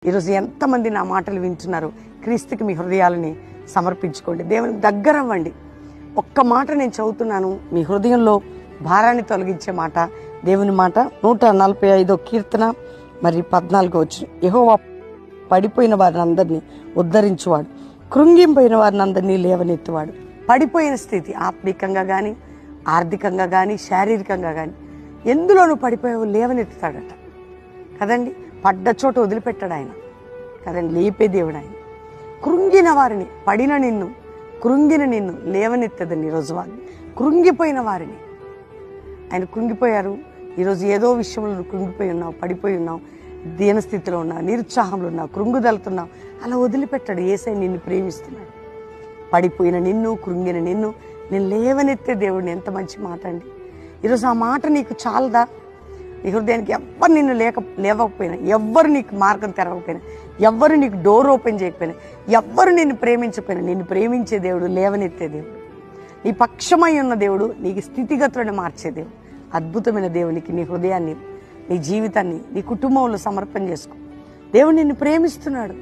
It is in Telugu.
ఈరోజు ఎంతమంది నా మాటలు వింటున్నారు? క్రీస్తుకి మీ హృదయాలని సమర్పించుకోండి, దేవునికి దగ్గర అవ్వండి. ఒక్క మాట నేను చదువుతున్నాను, మీ హృదయంలో భారాన్ని తొలగించే మాట, దేవుని మాట. 145 కీర్తన మరి 14 వచ్చిన. యెహోవా పడిపోయిన వారిని అందరినీ ఉద్ధరించువాడు, కృంగిపోయిన వారిని అందరినీ లేవనెత్తువాడు. పడిపోయిన స్థితి ఆత్మికంగా కానీ, ఆర్థికంగా కానీ, శారీరకంగా కానీ ఎందులోనూ పడిపోయావు లేవనెత్తుతాడట కదండి. పడ్డ చోట వదిలిపెట్టాడు ఆయన కదండి, లేపే దేవుడు ఆయన. కృంగిన వారిని, పడిన నిన్ను, కృంగిన నిన్ను లేవనెత్తదని ఈరోజు వారిని, కృంగిపోయిన వారిని. ఆయన కృంగిపోయారు. ఈరోజు ఏదో విషయంలో కృంగిపోయి ఉన్నావు, పడిపోయి ఉన్నావు, దీనస్థితిలో ఉన్నావు, నిరుత్సాహంలో ఉన్నావు, కృంగుదలుతున్నావు. అలా వదిలిపెట్టాడు. యేసయ్య నిన్ను ప్రేమిస్తున్నాడు. పడిపోయిన నిన్ను, కృంగిన నిన్ను నేను లేవనెత్తే దేవుడిని. ఎంత మంచి మాట అండి. ఈరోజు ఆ మాట నీకు చాలదా? నీ హృదయానికి ఎవ్వరు నిన్ను లేవకపోయినా, ఎవ్వరు నీకు మార్గం తెరవకపోయినా, ఎవ్వరు నీకు డోర్ ఓపెన్ చేయకపోయినా, ఎవ్వరు నిన్ను ప్రేమించకపోయినా, నిన్ను ప్రేమించే దేవుడు, లేవనెత్తే దేవుడు, నీ పక్షమై ఉన్న దేవుడు, నీకు స్థితిగతులను మార్చే దేవుడు, అద్భుతమైన దేవునికి నీ హృదయాన్ని, నీ జీవితాన్ని, నీ కుటుంబంలో సమర్పణ చేసుకో. దేవుడు నిన్ను ప్రేమిస్తున్నాడు.